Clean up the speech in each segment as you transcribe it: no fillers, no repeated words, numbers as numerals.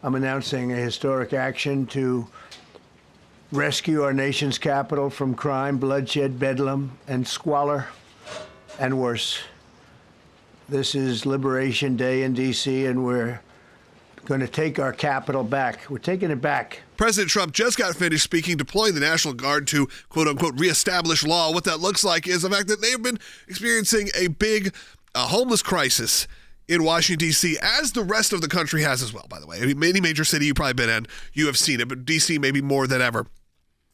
I'm announcing a historic action to rescue our nation's capital from crime, bloodshed, bedlam, and squalor, and worse. This is Liberation Day in D.C., and we're going to take our capital back. We're taking it back. President Trump just got finished speaking, deploying the National Guard to, quote-unquote, reestablish law. What that looks like is the fact that they've been experiencing a big homeless crisis in Washington, D.C., as the rest of the country has as well, by the way. I mean, any major city you've probably been in, you have seen it, but D.C. maybe more than ever.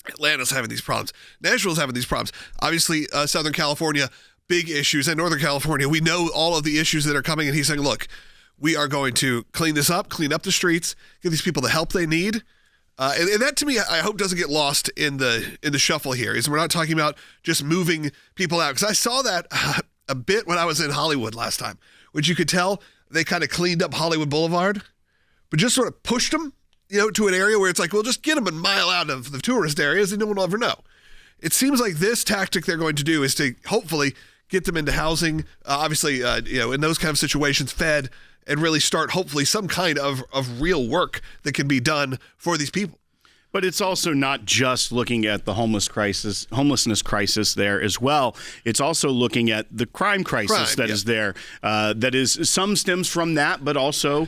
Atlanta's having these problems. Nashville's having these problems. Obviously, Southern California, big issues. And Northern California, we know all of the issues that are coming. And he's saying, look, we are going to clean this up, clean up the streets, give these people the help they need. And that, to me, I hope doesn't get lost in the shuffle here. Is we're not talking about just moving people out. Because I saw that a bit when I was in Hollywood last time, which you could tell they kind of cleaned up Hollywood Boulevard, but just sort of pushed them, to an area where it's like, well, just get them a mile out of the tourist areas and no one will ever know. It seems like this tactic they're going to do is to hopefully get them into housing, obviously, in those kind of situations, fed, and really start hopefully some kind of real work that can be done for these people. But it's also not just looking at the homelessness crisis there as well. It's also looking at the crime crisis that is there. That is, some stems from that, but also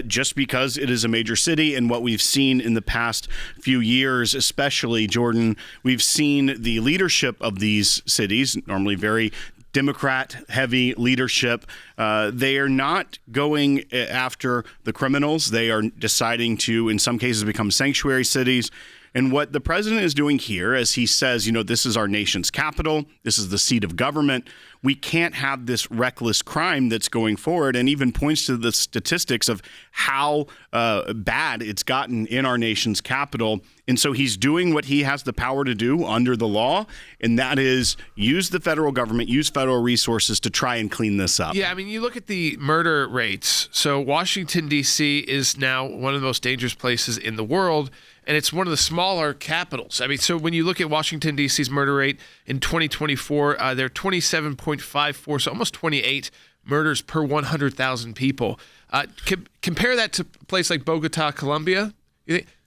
just because it is a major city and what we've seen in the past few years, especially, Jordan, we've seen the leadership of these cities, normally very Democrat-heavy leadership. They are not going after the criminals. They are deciding to, in some cases, become sanctuary cities. And what the president is doing here, as he says, this is our nation's capital. This is the seat of government. We can't have this reckless crime that's going forward, and even points to the statistics of how bad it's gotten in our nation's capital. And so he's doing what he has the power to do under the law, and that is use the federal government, use federal resources to try and clean this up. Yeah, I mean, you look at the murder rates. So Washington, D.C. is now one of the most dangerous places in the world, and it's one of the smaller capitals. I mean, so when you look at Washington, D.C.'s murder rate in 2024, they're 27.54, so almost 28 murders per 100,000 people. Compare that to a place like Bogota, Colombia.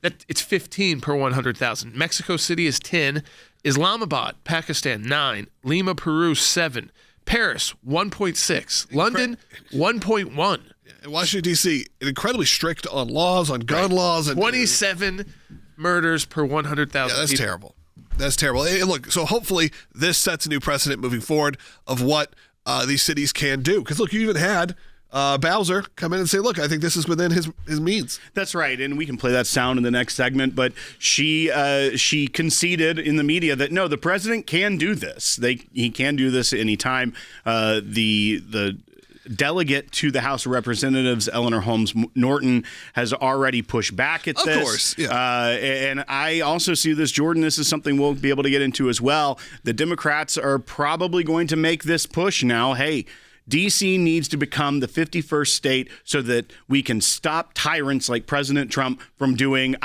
That it's 15 per 100,000. Mexico City is 10. Islamabad, Pakistan, 9. Lima, Peru, 7. Paris, 1.6. London, 1.1. Washington, D.C., incredibly strict on laws, on gun laws. And 27 murders per 100,000 that's people. terrible. That's terrible. And look, so hopefully this sets a new precedent moving forward of what these cities can do. Because, look, you even had Bowser come in and say, look, I think this is within his means. That's right, and we can play that sound in the next segment, but she conceded in the media that, no, the president can do this. He can do this anytime. The delegate to the House of Representatives, Eleanor Holmes Norton, has already pushed back at this. Of course, yeah. And I also see this, Jordan, this is something we'll be able to get into as well. The Democrats are probably going to make this push now. Hey, D.C. needs to become the 51st state so that we can stop tyrants like President Trump from doing,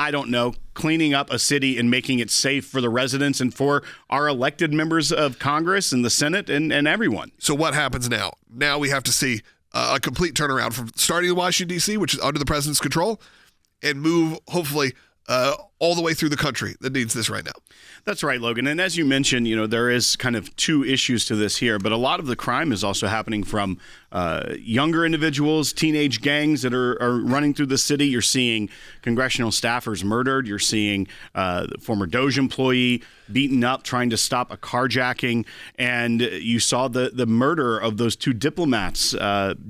cleaning up a city and making it safe for the residents and for our elected members of Congress and the Senate and everyone. So what happens now? Now we have to see a complete turnaround from starting in Washington, D.C., which is under the president's control, and move, hopefully, all the way through the country that needs this right now. That's right, Logan. And as you mentioned, there is kind of two issues to this here, but a lot of the crime is also happening from younger individuals, teenage gangs that are running through the city. You're seeing congressional staffers murdered. You're seeing the former DOJ employee beaten up trying to stop a carjacking. And you saw the murder of those two diplomats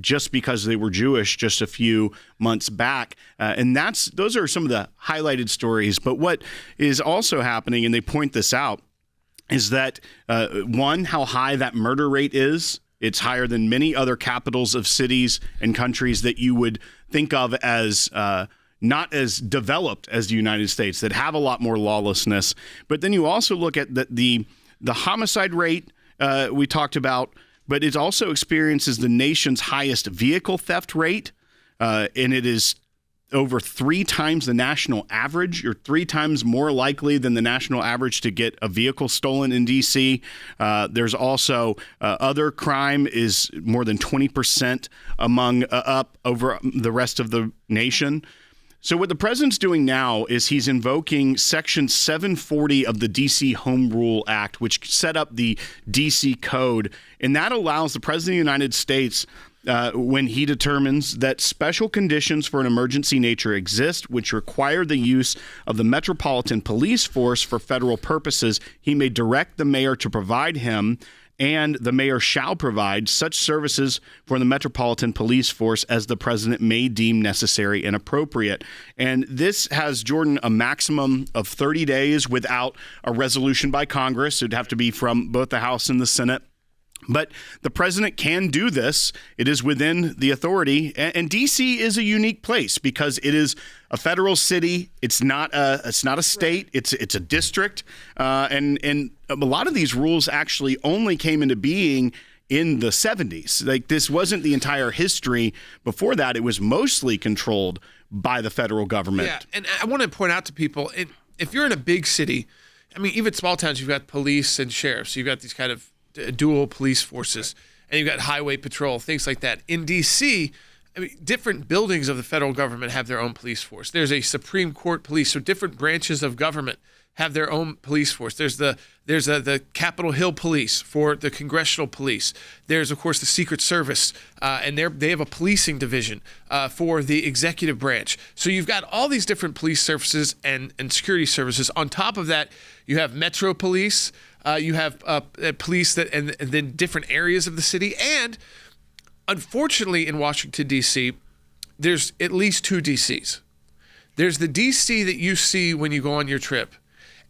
just because they were Jewish just a few months back. And those are some of the highlighted stories. But what is also happening, and they point this out, is that, one, how high that murder rate is. It's higher than many other capitals of cities and countries that you would think of as not as developed as the United States, that have a lot more lawlessness. But then you also look at the homicide rate we talked about, but it also experiences the nation's highest vehicle theft rate, and it is over 3 times the national average. You're 3 times more likely than the national average to get a vehicle stolen in D.C. There's also other crime is more than 20% up over the rest of the nation. So what the president's doing now is he's invoking Section 740 of the D.C. Home Rule Act, which set up the D.C. Code, and that allows the president of the United States, when he determines that special conditions for an emergency nature exist, which require the use of the Metropolitan Police Force for federal purposes, he may direct the mayor to provide him, and the mayor shall provide such services for the Metropolitan Police Force as the president may deem necessary and appropriate. And this has, Jordan, a maximum of 30 days without a resolution by Congress. It would have to be from both the House and the Senate. But the president can do this. It is within the authority. And D.C. is a unique place because it is a federal city. It's not a state. It's a district. And a lot of these rules actually only came into being in the 70s. Like, this wasn't the entire history. Before that, it was mostly controlled by the federal government. Yeah, and I want to point out to people, if you're in a big city, I mean, even small towns, you've got police and sheriffs. You've got these kind of dual police forces, and you've got highway patrol, things like that. In D.C., I mean, different buildings of the federal government have their own police force. There's a Supreme Court police, so different branches of government have their own police force. There's the Capitol Hill Police for the congressional police. There's, of course, the Secret Service, and they have a policing division for the executive branch. So you've got all these different police services and security services. On top of that, you have Metro Police. You have police that and then different areas of the city. And unfortunately, in Washington, D.C., there's at least two D.C.s. There's the D.C. that you see when you go on your trip.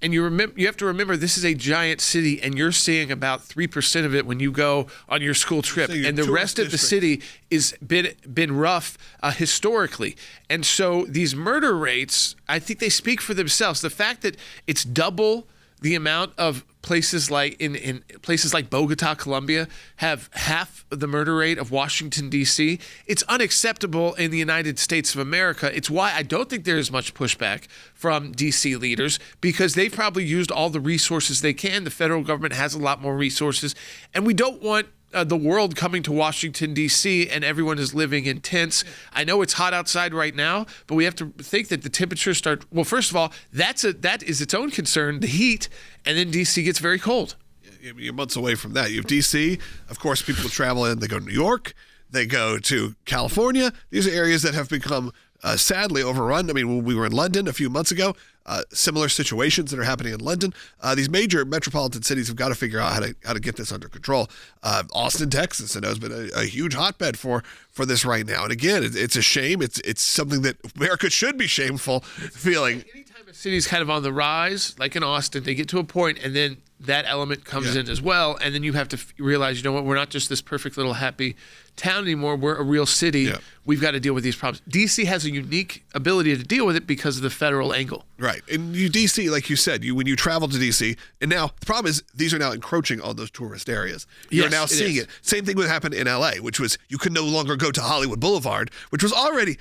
And you have to remember, this is a giant city, and you're seeing about 3% of it when you go on your school trip. And the rest of the city is been rough historically. And so these murder rates, I think they speak for themselves. The fact that it's double the amount of places like in places like Bogota, Colombia, have half the murder rate of Washington, D.C. It's unacceptable in the United States of America. It's why I don't think there is much pushback from D.C. leaders, because they've probably used all the resources they can. The federal government has a lot more resources, and we don't want the world coming to Washington, D.C., and everyone is living in tents. I know it's hot outside right now, but we have to think that the temperatures start. Well, first of all, that is its own concern, the heat, and then D.C. gets very cold. You're months away from that. You have D.C., of course, people travel in. They go to New York. They go to California. These are areas that have become sadly overrun. I mean, when we were in London a few months ago, similar situations that are happening in London. These major metropolitan cities have got to figure out how to get this under control. Austin, Texas, I know, has been a huge hotbed for this right now. And again, it's a shame. It's something that America should be shameful feeling. Anytime a city's kind of on the rise, like in Austin, they get to a point, and then that element comes in as well, and then you have to realize, you know what, we're not just this perfect little happy town anymore. We're a real city. Yeah. We've got to deal with these problems. D.C. has a unique ability to deal with it because of the federal angle. Right. And D.C., like you said, when you travel to D.C., and now the problem is these are now encroaching on those tourist areas. You're now seeing it. Same thing would happen in L.A., which was you could no longer go to Hollywood Boulevard, which was already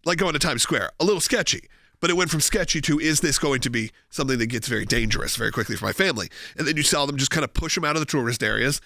like going to Times Square, a little sketchy. But it went from sketchy to, is this going to be something that gets very dangerous very quickly for my family? And then you saw them just kind of push them out of the tourist areas,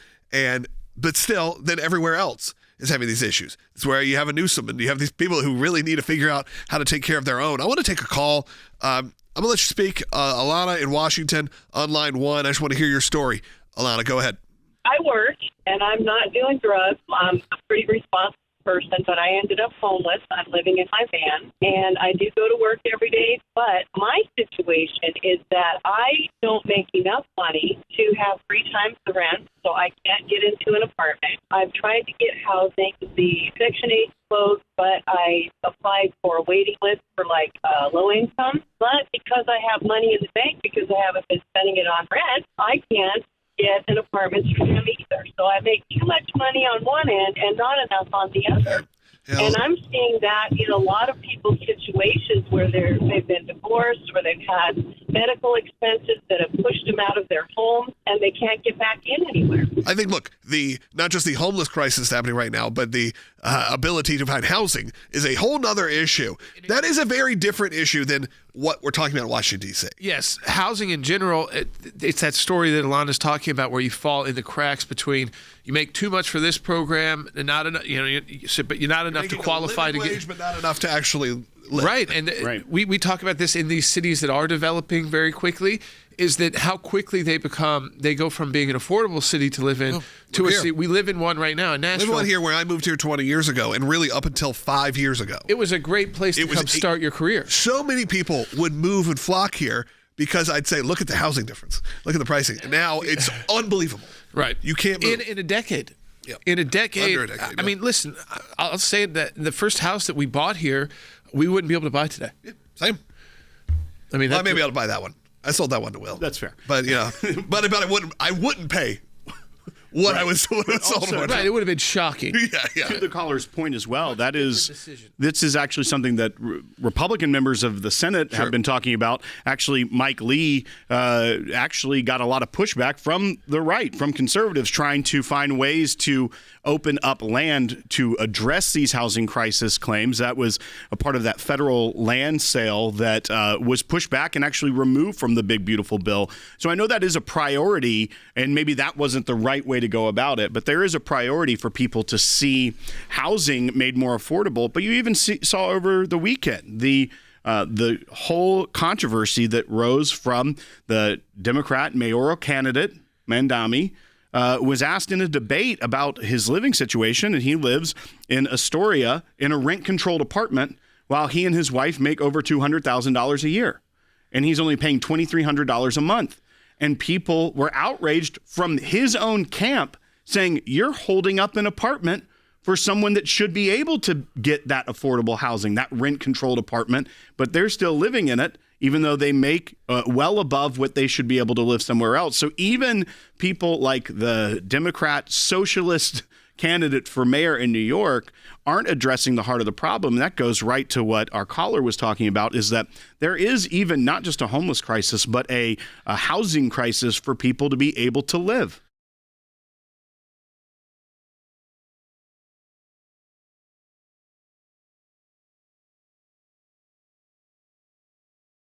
but still, then everywhere else is having these issues. It's where you have a Newsom, and you have these people who really need to figure out how to take care of their own. I want to take a call. I'm going to let you speak. Alana in Washington on line 1. I just want to hear your story. Alana, go ahead. I work, and I'm not doing drugs. I'm a pretty responsible person, but I ended up homeless. I'm living in my van, and I do go to work every day. But my situation is that I don't make enough money to have 3 times the rent, so I can't get into an apartment. I've tried to get housing. The Section 8 closed, but I applied for a waiting list for low income. But because I have money in the bank, because I haven't been spending it on rent, I can't get an apartment from them either. So I make too much money on one end and not enough on the other. Yeah. And I'm seeing that in a lot of people's situations where they've been divorced, where they've had medical expenses that have pushed them out of their home, and they can't get back in anywhere. I think, look, not just the homeless crisis happening right now, but the ability to find housing is a whole nother issue. That is a very different issue than what we're talking about in Washington, D.C. Yes, housing in general, it's that story that Alana's talking about where you fall in the cracks between you make too much for this program and not enough, but you're not enough to qualify to get, but not enough to actually live. Right. And we talk about this in these cities that are developing very quickly, is that how quickly they go from being an affordable city to live in to a city. We live in one right now in Nashville. Live one here where I moved here 20 years ago, and really up until 5 years ago. It was a great place to come start your career. So many people would move and flock here because I'd say, look at the housing difference. Look at the pricing. And now it's unbelievable. Right. You can't move. In a decade. Yep. In a decade. Under a decade. I mean, listen, I'll say that the first house that we bought here, we wouldn't be able to buy today. Yeah, same. I mean, I may be able to buy that one. I sold that one to Will. That's fair. But but I wouldn't pay what I was sold for. Right, it would have been shocking. Yeah. To the caller's point as well, this is actually something that Republican members of the Senate have been talking about. Actually, Mike Lee actually got a lot of pushback from the right, from conservatives, trying to find ways to open up land to address these housing crisis claims. That was a part of that federal land sale that was pushed back and actually removed from the big, beautiful bill. So I know that is a priority, and maybe that wasn't the right way to go about it, but there is a priority for people to see housing made more affordable. But you even saw over the weekend the whole controversy that rose from the Democrat mayoral candidate, Mandami, was asked in a debate about his living situation, and he lives in Astoria in a rent-controlled apartment while he and his wife make over $200,000 a year, and he's only paying $2,300 a month. And people were outraged from his own camp saying, you're holding up an apartment for someone that should be able to get that affordable housing, that rent-controlled apartment, but they're still living in it, even though they make well above what they should be able to live somewhere else. So even people like the Democrat socialist candidate for mayor in New York aren't addressing the heart of the problem. And that goes right to what our caller was talking about, is that there is even not just a homeless crisis, but a housing crisis for people to be able to live.